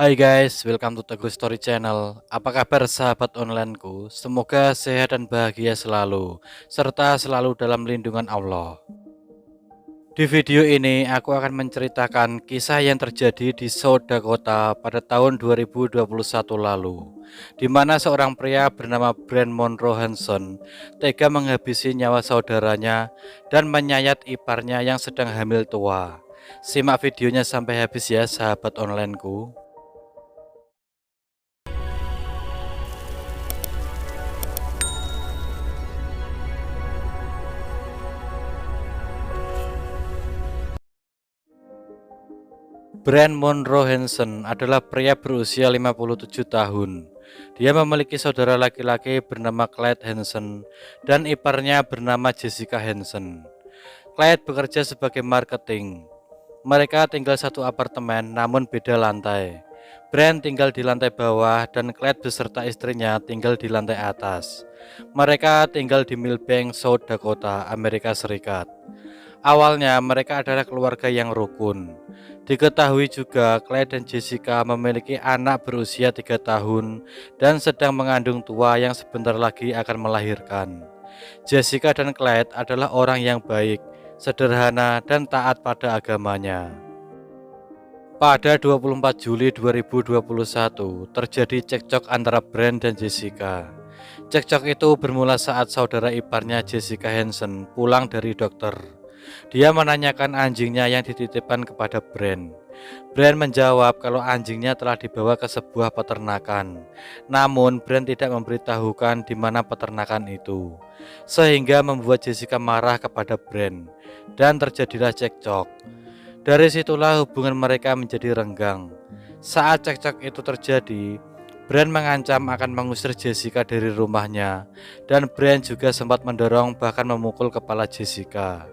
Hai guys, welcome to Teguh Story Channel. Apa kabar sahabat onlineku? Semoga sehat dan bahagia selalu, serta selalu dalam lindungan Allah. Di video ini aku akan menceritakan kisah yang terjadi di South Dakota pada tahun 2021 lalu, di mana seorang pria bernama Brent Monroe Hanson tega menghabisi nyawa saudaranya dan menyayat iparnya yang sedang hamil tua. Simak videonya sampai habis ya sahabat onlineku. Brent Monroe Hanson adalah pria berusia 57 tahun. Dia memiliki saudara laki-laki bernama Clyde Hanson dan iparnya bernama Jessica Hanson. Clyde bekerja sebagai marketing. Mereka tinggal satu apartemen namun beda lantai. Brent tinggal di lantai bawah dan Clyde beserta istrinya tinggal di lantai atas. Mereka tinggal di Milbank, South Dakota, Amerika Serikat. Awalnya mereka adalah keluarga yang rukun. Diketahui juga Clyde dan Jessica memiliki anak berusia 3 tahun dan sedang mengandung tua yang sebentar lagi akan melahirkan. Jessica dan Clyde adalah orang yang baik, sederhana dan taat pada agamanya. Pada 24 Juli 2021 terjadi cekcok antara Brent dan Jessica. Cekcok itu bermula saat saudara iparnya Jessica Hanson pulang dari dokter. Dia menanyakan anjingnya yang dititipkan kepada Brent. Brent menjawab kalau anjingnya telah dibawa ke sebuah peternakan. Namun Brent tidak memberitahukan di mana peternakan itu, sehingga membuat Jessica marah kepada Brent dan terjadilah cekcok. Dari situlah hubungan mereka menjadi renggang. Saat cekcok itu terjadi, Brent mengancam akan mengusir Jessica dari rumahnya, dan Brent juga sempat mendorong bahkan memukul kepala Jessica.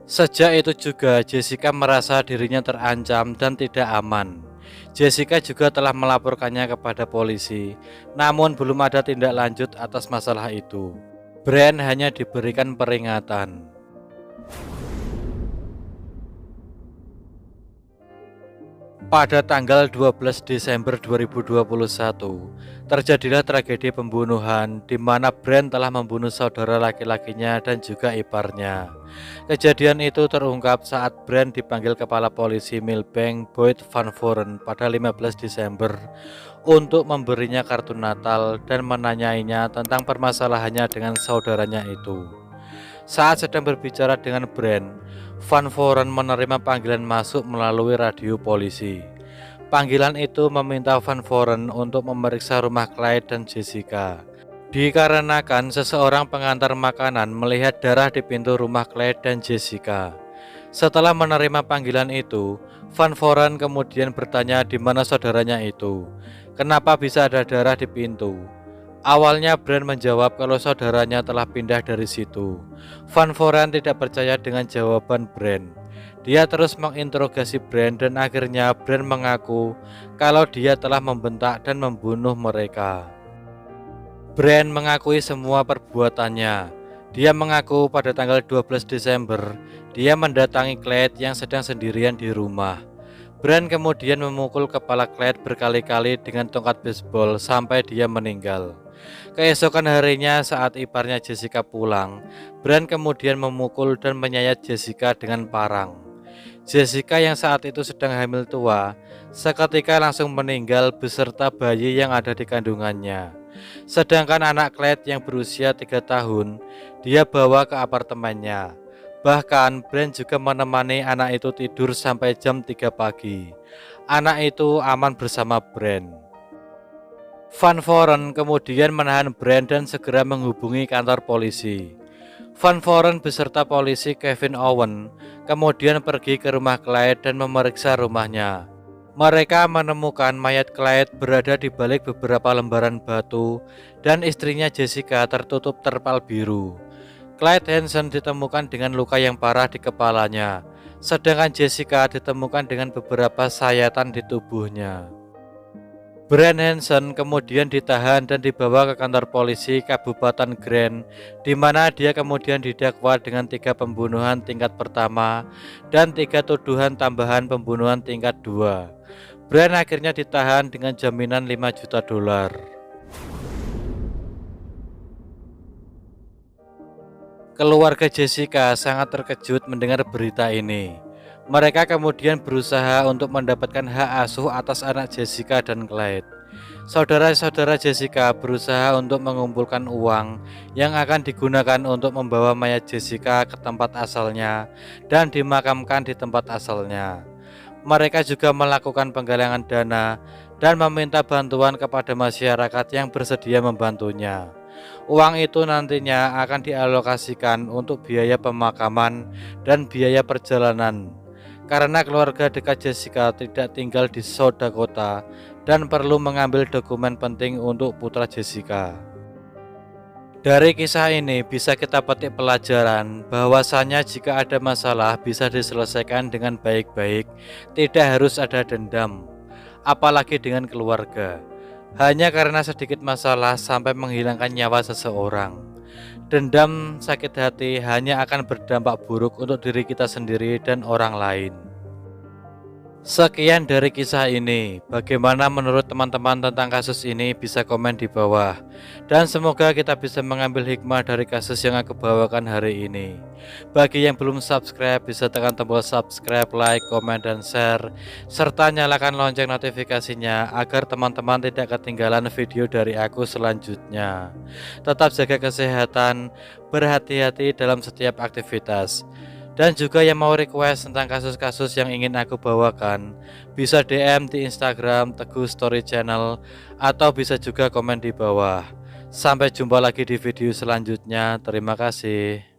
Sejak itu juga Jessica merasa dirinya terancam dan tidak aman. Jessica juga telah melaporkannya kepada polisi, namun belum ada tindak lanjut atas masalah itu. Brent hanya diberikan peringatan. Pada tanggal 12 Desember 2021, terjadilah tragedi pembunuhan di mana Brent telah membunuh saudara laki-lakinya dan juga iparnya. Kejadian itu terungkap saat Brent dipanggil kepala polisi Milbank Boyd Van Voren pada 15 Desember untuk memberinya kartu Natal dan menanyainya tentang permasalahannya dengan saudaranya itu. Saat sedang berbicara dengan Brent, Van Voren menerima panggilan masuk melalui radio polisi. Panggilan itu meminta Van Voren untuk memeriksa rumah Clyde dan Jessica. Dikarenakan seseorang pengantar makanan melihat darah di pintu rumah Clyde dan Jessica. Setelah menerima panggilan itu, Van Voren kemudian bertanya di mana saudaranya itu. Kenapa bisa ada darah di pintu? Awalnya Brent menjawab kalau saudaranya telah pindah dari situ. Van Voren tidak percaya dengan jawaban Brent. Dia terus menginterogasi Brent dan akhirnya Brent mengaku kalau dia telah membentak dan membunuh mereka. Brent mengakui semua perbuatannya. Dia mengaku pada tanggal 12 Desember dia mendatangi Clyde yang sedang sendirian di rumah. Brent kemudian memukul kepala Clyde berkali-kali dengan tongkat baseball sampai dia meninggal. Keesokan harinya saat iparnya Jessica pulang, Brent kemudian memukul dan menyayat Jessica dengan parang. Jessica yang saat itu sedang hamil tua, seketika langsung meninggal beserta bayi yang ada di kandungannya. Sedangkan anak Clyde yang berusia 3 tahun, dia bawa ke apartemennya. Bahkan Brent juga menemani anak itu tidur sampai jam 3 pagi. Anak itu aman bersama Brent. Van Voren kemudian menahan Brent dan segera menghubungi kantor polisi. Van Voren beserta polisi Kevin Owen kemudian pergi ke rumah Clyde dan memeriksa rumahnya. Mereka menemukan mayat Clyde berada di balik beberapa lembaran batu dan istrinya Jessica tertutup terpal biru. Clyde Hanson ditemukan dengan luka yang parah di kepalanya, sedangkan Jessica ditemukan dengan beberapa sayatan di tubuhnya. Brent Hanson kemudian ditahan dan dibawa ke kantor polisi Kabupaten Grant, di mana dia kemudian didakwa dengan 3 pembunuhan tingkat pertama dan 3 tuduhan tambahan pembunuhan tingkat 2. Brian akhirnya ditahan dengan jaminan 5 juta dolar. Keluarga Jessica sangat terkejut mendengar berita ini. Mereka kemudian berusaha untuk mendapatkan hak asuh atas anak Jessica dan Clyde. Saudara-saudara Jessica berusaha untuk mengumpulkan uang yang akan digunakan untuk membawa mayat Jessica ke tempat asalnya dan dimakamkan di tempat asalnya. Mereka juga melakukan penggalangan dana dan meminta bantuan kepada masyarakat yang bersedia membantunya. Uang itu nantinya akan dialokasikan untuk biaya pemakaman dan biaya perjalanan. Karena keluarga dekat Jessica tidak tinggal di South Dakota dan perlu mengambil dokumen penting untuk putra Jessica. Dari kisah ini bisa kita petik pelajaran bahwasannya jika ada masalah bisa diselesaikan dengan baik-baik, tidak harus ada dendam, apalagi dengan keluarga. Hanya karena sedikit masalah sampai menghilangkan nyawa seseorang. Dendam, sakit hati hanya akan berdampak buruk untuk diri kita sendiri dan orang lain. Sekian dari kisah ini. Bagaimana menurut teman-teman tentang kasus ini? Bisa komen di bawah. Dan semoga kita bisa mengambil hikmah dari kasus yang aku bawakan hari ini. Bagi yang belum subscribe, bisa tekan tombol subscribe, like, komen, dan share, serta nyalakan lonceng notifikasinya agar teman-teman tidak ketinggalan video dari aku selanjutnya. Tetap jaga kesehatan, berhati-hati dalam setiap aktivitas. Dan juga yang mau request tentang kasus-kasus yang ingin aku bawakan, bisa DM di Instagram Teguh Story Channel atau bisa juga komen di bawah. Sampai jumpa lagi di video selanjutnya. Terima kasih.